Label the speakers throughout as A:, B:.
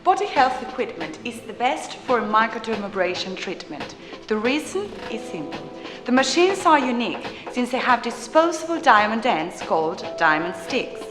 A: Body health equipment is the best for microdermabrasion treatment. The reason is simple. The machines are unique since they have disposable diamond ends called diamond sticks.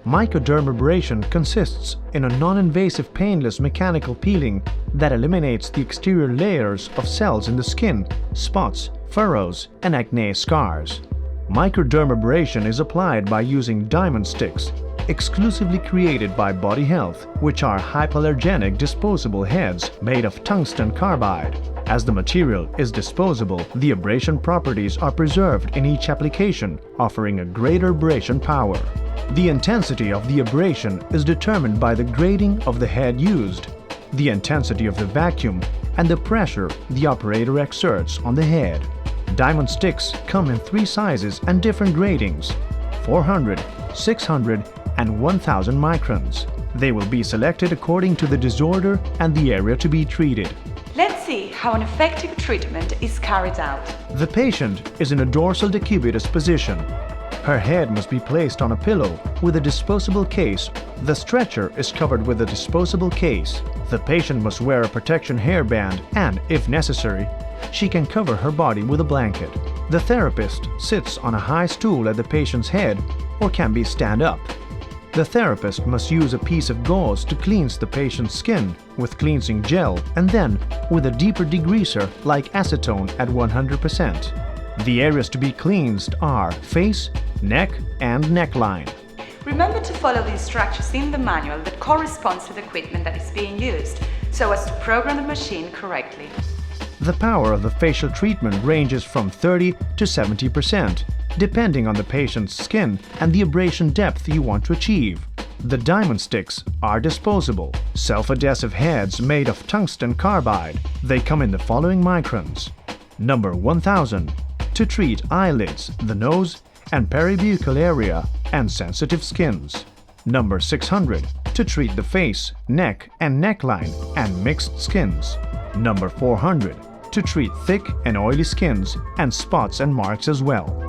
B: Microdermabrasion consists in a non-invasive painless mechanical peeling that eliminates the exterior layers of cells in the skin, spots, furrows, and acne scars. Microdermabrasion is applied by using diamond sticks, exclusively created by Body Health, which are hypoallergenic disposable heads made of tungsten carbide. As the material is disposable, the abrasion properties are preserved in each application, offering a greater abrasion power. The intensity of the abrasion is determined by the grading of the head used, the intensity of the vacuum, and the pressure the operator exerts on the head. Diamond sticks come in 3 sizes and different gradings: 400, 600, and 1000 microns. They will be selected according to the disorder and the area to be treated.
A: Let's see how an effective treatment is carried out.
B: The patient is in a dorsal decubitus position. Her head must be placed on a pillow with a disposable case. The stretcher is covered with a disposable case. The patient must wear a protection hairband and, if necessary, she can cover her body with a blanket. The therapist sits on a high stool at the patient's head or can be stand up. The therapist must use a piece of gauze to cleanse the patient's skin with cleansing gel and then with a deeper degreaser like acetone at 100%. The areas to be cleansed are face, neck, and neckline.
A: Remember to follow the instructions in the manual that corresponds to the equipment that is being used, so as to program the machine correctly.
B: The power of the facial treatment ranges from 30 to 70%, depending on the patient's skin and the abrasion depth you want to achieve. The diamond sticks are disposable, self-adhesive heads made of tungsten carbide. They come in the following microns. Number 1000, to treat eyelids, the nose, and peribuccal area and sensitive skins. Number 600, to treat the face, neck, and neckline and mixed skins. Number 400, to treat thick and oily skins and spots and marks as well.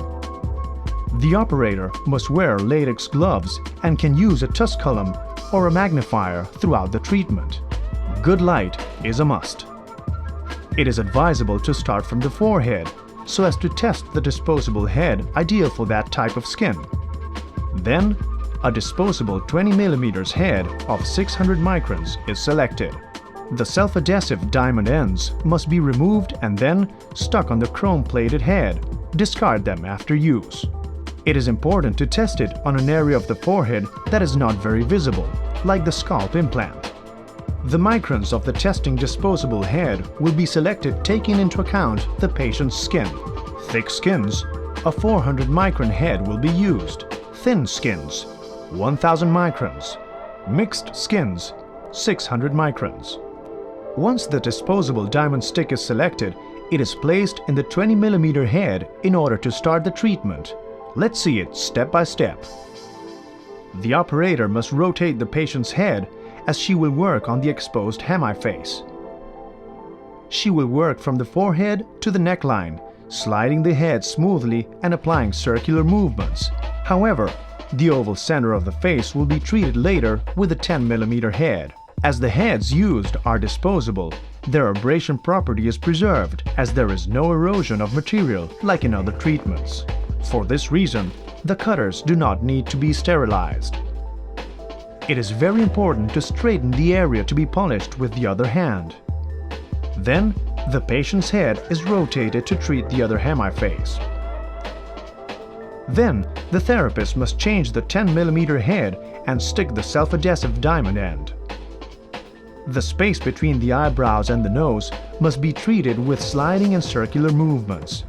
B: The operator must wear latex gloves and can use a Tusculum or a magnifier throughout the treatment. Good light is a must. It is advisable to start from the forehead so as to test the disposable head ideal for that type of skin. Then, a disposable 20 mm head of 600 microns is selected. The self-adhesive diamond ends must be removed and then stuck on the chrome-plated head. Discard them after use. It is important to test it on an area of the forehead that is not very visible, like the scalp implant. The microns of the testing disposable head will be selected taking into account the patient's skin. Thick skins, a 400 micron head will be used. Thin skins, 1000 microns. Mixed skins, 600 microns. Once the disposable diamond stick is selected, it is placed in the 20 mm head in order to start the treatment. Let's see it step by step. The operator must rotate the patient's head as she will work on the exposed hemiface. She will work from the forehead to the neckline, sliding the head smoothly and applying circular movements. However, the oval center of the face will be treated later with a 10 mm head. As the heads used are disposable, their abrasion property is preserved as there is no erosion of material like in other treatments. For this reason, the cutters do not need to be sterilized. It is very important to straighten the area to be polished with the other hand. Then, the patient's head is rotated to treat the other hemiface. Then, the therapist must change the 10 mm head and stick the self-adhesive diamond end. The space between the eyebrows and the nose must be treated with sliding and circular movements.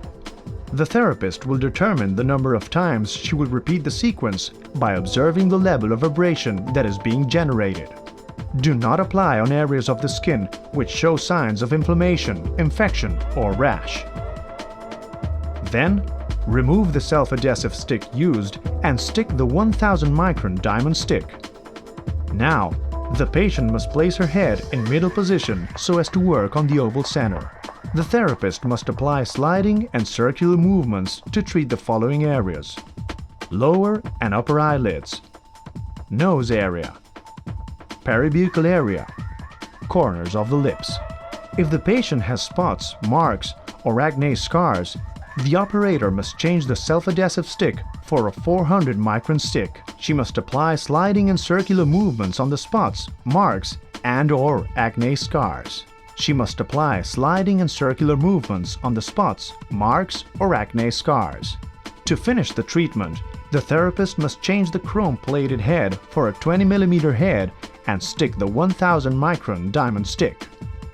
B: The therapist will determine the number of times she will repeat the sequence by observing the level of abrasion that is being generated. Do not apply on areas of the skin which show signs of inflammation, infection, or rash. Then, remove the self-adhesive stick used and stick the 1000 micron diamond stick. Now, the patient must place her head in middle position so as to work on the oval center. The therapist must apply sliding and circular movements to treat the following areas: lower and upper eyelids, nose area, peribuccal area, corners of the lips. If the patient has spots, marks, or acne scars, the operator must change the self-adhesive stick for a 400 micron stick. She must apply sliding and circular movements on the spots, marks, and/or acne scars. She must apply sliding and circular movements on the spots, marks, or acne scars. To finish the treatment, the therapist must change the chrome-plated head for a 20 mm head and stick the 1000 micron diamond stick.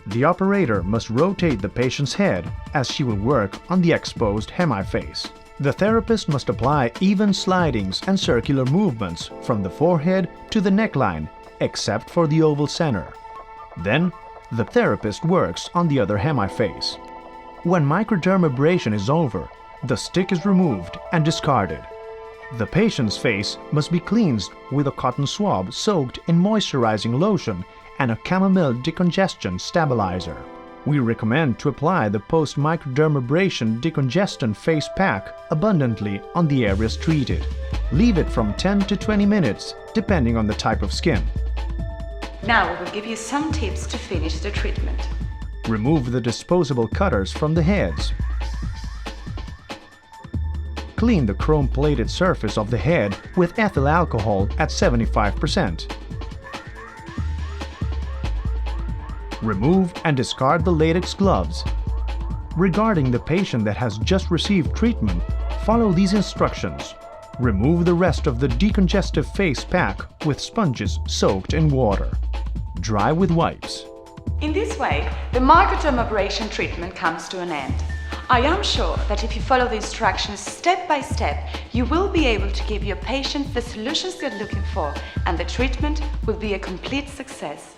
B: The operator must rotate the patient's head as she will work on the exposed hemiface. The therapist must apply even slidings and circular movements from the forehead to the neckline, except for the oval center. Then, the therapist works on the other hemiface. When microdermabrasion is over, the stick is removed and discarded. The patient's face must be cleansed with a cotton swab soaked in moisturizing lotion and a chamomile decongestion stabilizer. We recommend to apply the post-microdermabrasion decongestant face pack abundantly on the areas treated. Leave it from 10 to 20 minutes, depending on the type of skin.
A: Now we will give you some tips to finish the treatment.
B: Remove the disposable cutters from the heads. Clean the chrome-plated surface of the head with ethyl alcohol at 75%. Remove and discard the latex gloves. Regarding the patient that has just received treatment, follow these instructions. Remove the rest of the decongestive face pack with sponges soaked in water. Dry with wipes.
A: In this way, the microdermabrasion treatment comes to an end. I am sure that if you follow the instructions step by step, you will be able to give your patients the solutions they're looking for, and the treatment will be a complete success.